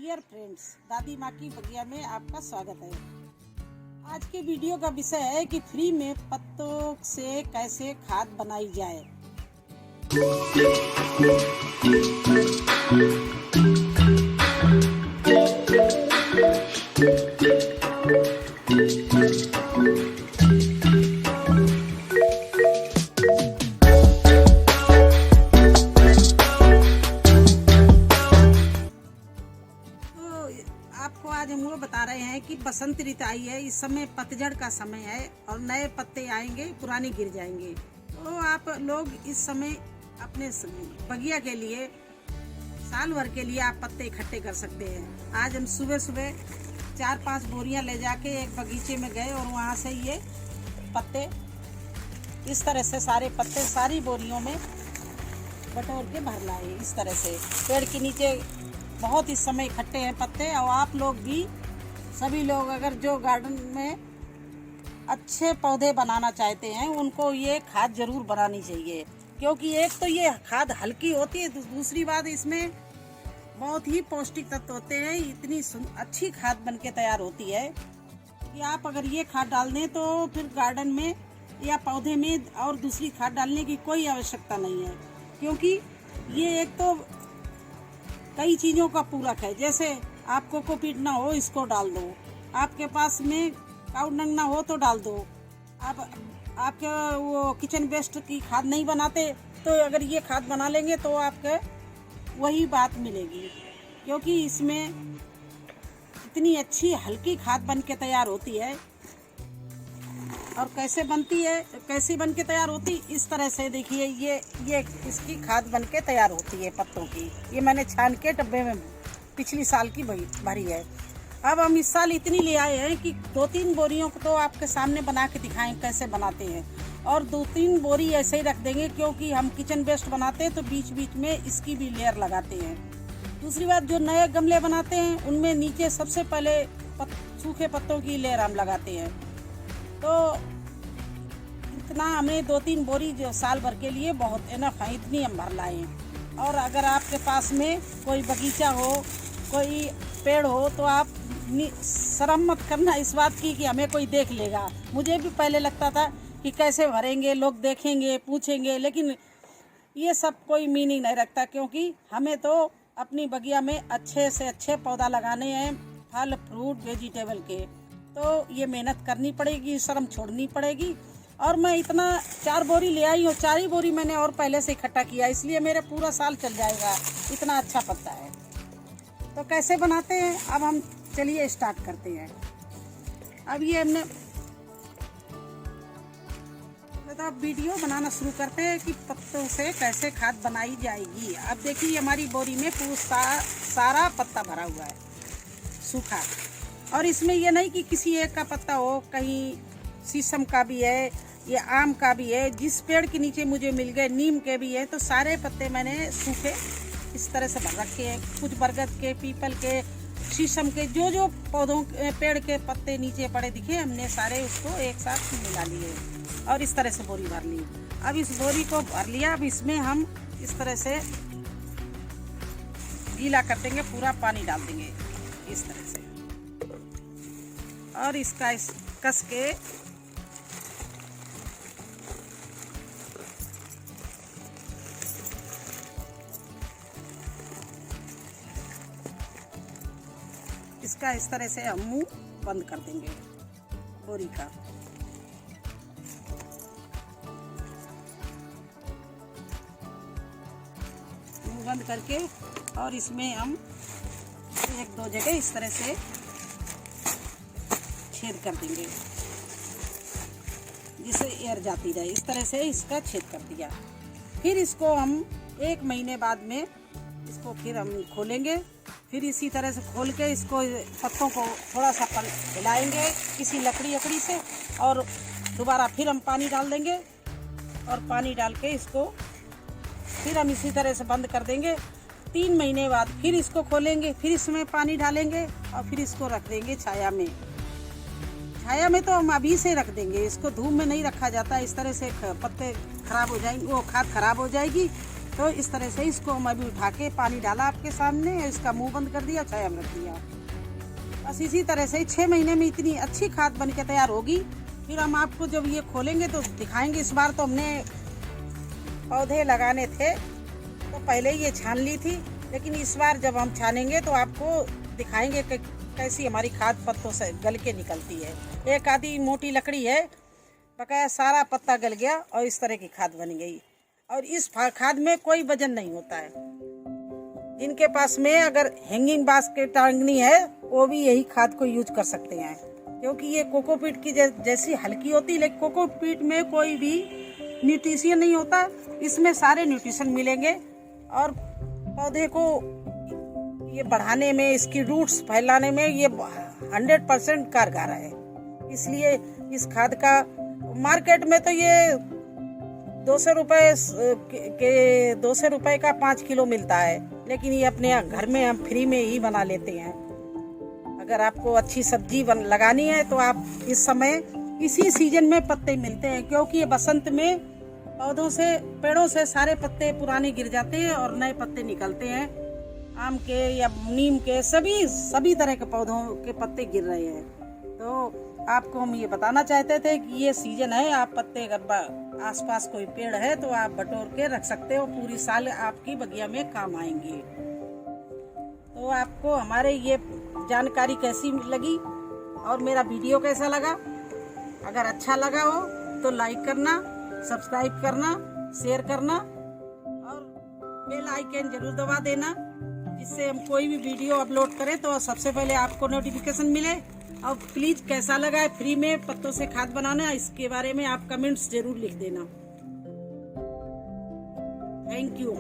Dear friends, दादी माँ की बगिया में आपका स्वागत है। आज के वीडियो का विषय है कि फ्री में पत्तों से कैसे खाद बनाई जाए। आपको आज हम वो बता रहे हैं कि बसंत ऋतु आई है। इस समय पतझड़ का समय है और नए पत्ते आएंगे, पुराने गिर जाएंगे। तो आप लोग इस समय अपने बगिया के लिए, साल भर के लिए आप पत्ते इकट्ठे कर सकते हैं। आज हम सुबह सुबह 4-5 बोरियां ले जाके एक बगीचे में गए और वहाँ से ये पत्ते इस तरह से सारे पत्ते सारी बोरियों में बटोर के भर लाए। इस तरह से पेड़ के नीचे बहुत इस समय इकट्ठे हैं पत्ते। और आप लोग भी, सभी लोग अगर जो गार्डन में अच्छे पौधे बनाना चाहते हैं उनको ये खाद जरूर बनानी चाहिए, क्योंकि एक तो ये खाद हल्की होती है, दूसरी बात इसमें बहुत ही पौष्टिक तत्व होते हैं। इतनी अच्छी खाद बन के तैयार होती है कि आप अगर ये खाद डाल दें तो फिर गार्डन में या पौधे में और दूसरी खाद डालने की कोई आवश्यकता नहीं है, क्योंकि ये एक तो कई चीज़ों का पूरक है। जैसे आपको कोकोपीट ना हो, इसको डाल दो। आपके पास में काऊ डंग ना हो तो डाल दो। आपके वो किचन वेस्ट की खाद नहीं बनाते तो अगर ये खाद बना लेंगे तो आपके वही बात मिलेगी, क्योंकि इसमें इतनी अच्छी हल्की खाद बन के तैयार होती है। और कैसे बनती है, कैसे बन के तैयार होती, इस तरह से देखिए ये इसकी खाद बन के तैयार होती है पत्तों की। ये मैंने छान के डब्बे में पिछली साल की भरी है। अब हम इस साल इतनी ले आए हैं कि 2-3 बोरियों को तो आपके सामने बना के दिखाएं कैसे बनाते हैं, और 2-3 बोरी ऐसे ही रख देंगे, क्योंकि हम किचन वेस्ट बनाते हैं तो बीच बीच में इसकी भी लेयर लगाते हैं। दूसरी बात, जो नए गमले बनाते हैं उनमें नीचे सबसे पहले सूखे पत्तों की लेयर हम लगाते हैं। तो इतना हमें 2-3 बोरी जो साल भर के लिए बहुत इनफ है, इतनी हम भर लाए हैं। और अगर आपके पास में कोई बगीचा हो, कोई पेड़ हो, तो आप शर्म मत करना इस बात की कि हमें कोई देख लेगा। मुझे भी पहले लगता था कि कैसे भरेंगे, लोग देखेंगे, पूछेंगे, लेकिन ये सब कोई मीनिंग नहीं रखता, क्योंकि हमें तो अपनी बगिया में अच्छे से अच्छे पौधा लगाने हैं, फल फ्रूट वेजिटेबल के। तो ये मेहनत करनी पड़ेगी, शर्म छोड़नी पड़ेगी। और मैं इतना 4 बोरी ले आई हूँ, 4 ही बोरी मैंने और पहले से इकट्ठा किया, इसलिए मेरे पूरा साल चल जाएगा। इतना अच्छा पत्ता है। तो कैसे बनाते हैं, अब हम चलिए स्टार्ट करते हैं। अब ये हमने अब वीडियो बनाना शुरू करते हैं कि पत्तों से कैसे खाद बनाई जाएगी। अब देखिए हमारी बोरी में पूरा सारा पत्ता भरा हुआ है, सूखा। और इसमें ये नहीं कि किसी एक का पत्ता हो, कहीं शीशम का भी है, ये आम का भी है, जिस पेड़ के नीचे मुझे मिल गए नीम के भी है। तो सारे पत्ते मैंने सूखे इस तरह से भर रखे हैं। कुछ बरगद के, पीपल के, शीशम के, जो पौधों पेड़ के पत्ते नीचे पड़े दिखे, हमने सारे उसको एक साथ मिला लिए और इस तरह से बोरी भर ली। अब इस बोरी को भर लिया। अब इसमें हम इस तरह से गीला कर देंगे, पूरा पानी डाल देंगे इस तरह से, और इसका कस के इसका इस तरह से हम मुंह बंद कर देंगे बोरी का। मुंह बंद करके, और इसमें हम 1-2 जगह इस तरह से छेद कर देंगे, जिससे एयर जाती रहे। इस तरह से इसका छेद कर दिया। फिर इसको हम 1 महीने बाद में इसको फिर हम खोलेंगे। फिर इसी तरह से खोल के इसको पत्तों को थोड़ा सा हिलाएंगे किसी लकड़ी से, और दोबारा फिर हम पानी डाल देंगे, और पानी डाल के इसको फिर हम इसी तरह से बंद कर देंगे। 3 महीने बाद फिर इसको खोलेंगे, फिर इसमें पानी डालेंगे, और फिर इसको रख देंगे छाया में। छाया में तो हम अभी से रख देंगे, इसको धूप में नहीं रखा जाता। इस तरह से पत्ते खराब हो जाएंगे, वो खाद खराब हो जाएगी। तो इस तरह से इसको मैं भी उठा के पानी डाला आपके सामने, इसका मुंह बंद कर दिया, छाया में रख दिया। बस इसी तरह से 6 महीने में इतनी अच्छी खाद बन के तैयार होगी। फिर हम आपको जब ये खोलेंगे तो दिखाएंगे। इस बार तो हमने पौधे लगाने थे तो पहले ही ये छान ली थी, लेकिन इस बार जब हम छानेंगे तो आपको दिखाएंगे कि कैसी हमारी खाद पत्तों से गल के निकलती है। एक आधी मोटी लकड़ी है, बकाया सारा पत्ता गल गया और इस तरह की खाद बन गई। और इस खाद में कोई वजन नहीं होता है। जिनके पास में अगर हैंगिंग बास्केट टांगनी है वो भी यही खाद को यूज कर सकते हैं, क्योंकि ये कोकोपीट की जैसी हल्की होती है, लेकिन कोकोपीट में कोई भी न्यूट्रिशन नहीं होता। इसमें सारे न्यूट्रिशन मिलेंगे और पौधे को ये बढ़ाने में, इसकी रूट्स फैलाने में ये 100% कारगर है। इसलिए इस खाद का मार्केट में तो ये 200 रुपए का 5 किलो मिलता है, लेकिन ये अपने घर में हम फ्री में ही बना लेते हैं। अगर आपको अच्छी सब्जी लगानी है तो आप इस समय इसी सीजन में पत्ते मिलते हैं, क्योंकि ये बसंत में पौधों से, पेड़ों से सारे पत्ते पुराने गिर जाते हैं और नए पत्ते निकलते हैं। आम के या नीम के सभी तरह के पौधों के पत्ते गिर रहे हैं। तो आपको हम ये बताना चाहते थे कि ये सीजन है, आप पत्ते अगर आसपास कोई पेड़ है तो आप बटोर के रख सकते हो, पूरी साल आपकी बगिया में काम आएंगे। तो आपको हमारे ये जानकारी कैसी लगी और मेरा वीडियो कैसा लगा? अगर अच्छा लगा हो तो लाइक करना, सब्सक्राइब करना, शेयर करना और बेल आइकन जरूर दबा देना, जिससे हम कोई भी वीडियो अपलोड करें तो सबसे पहले आपको नोटिफिकेशन मिले। और प्लीज कैसा लगा है फ्री में पत्तों से खाद बनाना, इसके बारे में आप कमेंट्स जरूर लिख देना। Thank you.